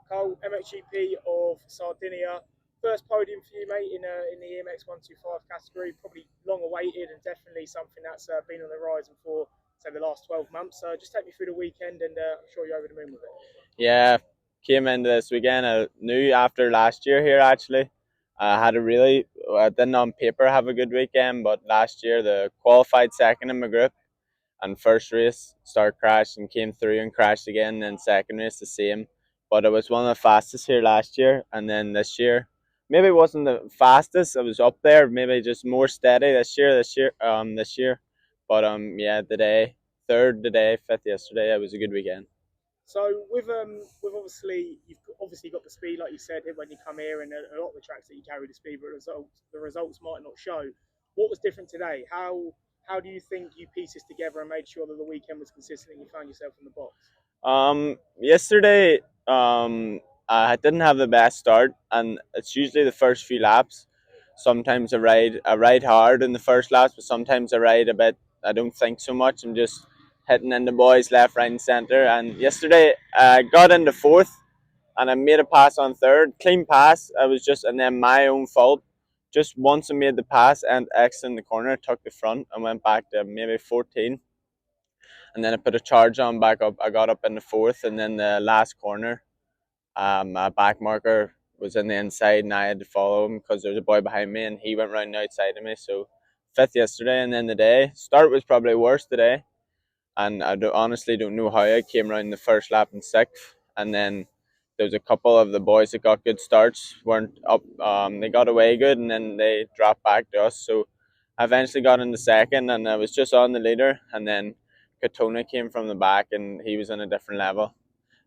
Cole, MXGP of Sardegna. First podium for you, mate, in the EMX125 category. Probably long awaited and definitely something that's been on the horizon for, say, the last 12 months. So just take me through the weekend and I'm sure you're over the moon with it. Yeah, came into this weekend. I knew after last year here actually, I didn't on paper have a good weekend, but last year the qualified second in my group and first race start crashed and came through and crashed again, and then second race the same. But it was one of the fastest here last year, and then this year maybe it wasn't the fastest. I was up there, maybe just more steady this year. But yeah, today, fifth yesterday. It was a good weekend. So with obviously you've obviously got the speed like you said when you come here, and a lot of the tracks that you carry the speed, but the results might not show. What was different today? How do you think you pieced this together and made sure that the weekend was consistent and you found yourself in the box? Yesterday, I didn't have the best start, and it's usually the first few laps. Sometimes I ride hard in the first laps, but sometimes I ride a bit. I don't think so much. I'm just hitting in the boys left, right, and centre. And yesterday, I got into fourth, and I made a pass on third, clean pass. I was just, and then my own fault. Just once I made the pass and X in the corner, took the front and went back to maybe 14, and then I put a charge on back up. I got up in the fourth, and then the last corner, my back marker was in the inside, and I had to follow him because there was a boy behind me, and he went round the outside of me. So fifth yesterday, and then the day start was probably worse today, and honestly don't know how I came round the first lap in sixth, and then there was a couple of the boys that got good starts weren't up. They got away good, and then they dropped back to us. So I eventually got into second, and I was just on the leader, and then Katona came from the back, and he was on a different level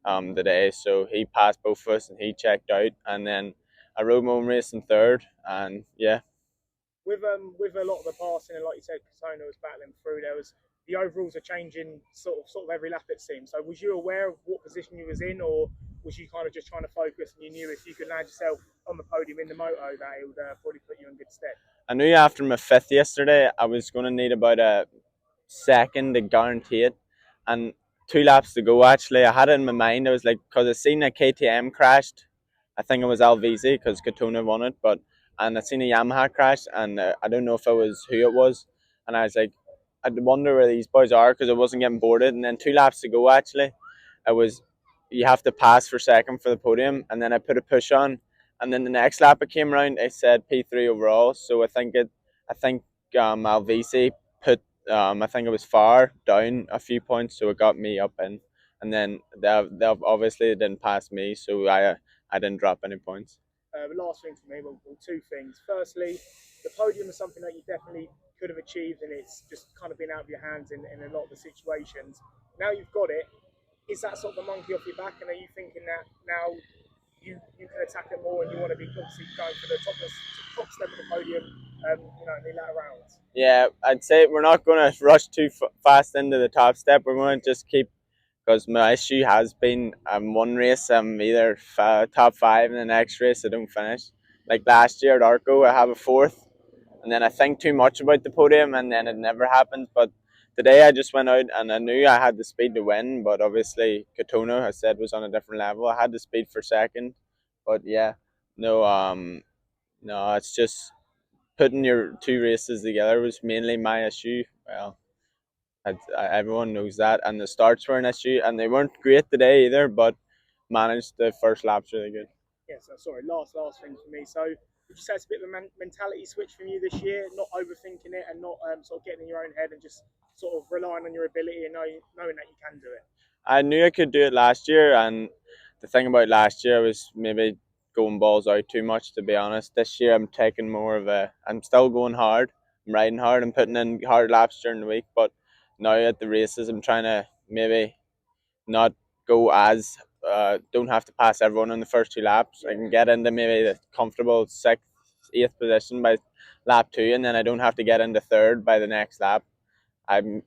today. So he passed both of us, and he checked out, and then I rode my own race in third, and yeah. With a lot of the passing, and like you said, Katona was battling through. There was the overalls are changing sort of every lap it seems. So was you aware of what position you was in, or was you kind of just trying to focus and you knew if you could land yourself on the podium in the moto that it would probably put you in good stead? I knew after my fifth yesterday, I was going to need about a second to guarantee it, and 2 laps to go. Actually, I had it in my mind. I was like, because I seen a KTM crashed. I think it was Alvisi because Katona won it, but and I seen a Yamaha crash, and I don't know if it was who it was, and I was like, I wonder where these boys are because I wasn't getting boarded. And then 2 laps to go. Actually, it was you have to pass for second for the podium, and then I put a push on, and then the next lap it came around, I said P3 overall. So I think Alvisi put I think it was far down a few points, so it got me up in, and then they obviously didn't pass me, so I didn't drop any points. The last thing for me, well, two things. Firstly, the podium is something that you definitely could have achieved, and it's just kind of been out of your hands in a lot of the situations. Now you've got it. Is that sort of a monkey off your back, and are you thinking that now you can attack it more and you want to be obviously going for the top step of the podium, in the latter rounds? Yeah, I'd say we're not going to rush too fast into the top step. We're going to just keep, because my issue has been one race I'm either top five, and the next race I don't finish. Like last year at Arco, I have a fourth, and then I think too much about the podium, and then it never happens. But today I just went out and I knew I had the speed to win, but obviously Katona, I said, was on a different level. I had the speed for second, but yeah, no, no, it's just putting your two races together was mainly my issue. Well, everyone knows that, and the starts were an issue, and they weren't great today either, but managed the first laps really good. Yeah, so sorry, last thing for me. So would you say it's a bit of a mentality switch from you this year, not overthinking it and not sort of getting in your own head and just sort of relying on your ability and knowing that you can do it? I knew I could do it last year, and the thing about last year was maybe going balls out too much, to be honest. This year I'm taking more of I'm still going hard, I'm riding hard, I'm putting in hard laps during the week, but now at the races I'm trying to maybe not go as don't have to pass everyone in the first 2 laps. I can get into maybe the comfortable sixth, eighth position by lap two, and then I don't have to get into third by the next lap. I'm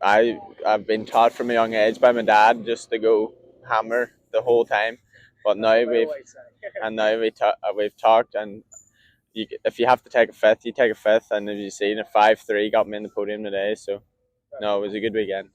I've been taught from a young age by my dad just to go hammer the whole time, but now we've talked, and if you have to take a fifth, you take a fifth, and as you see, a 5-3 got me in the podium today. So no, it was a good weekend.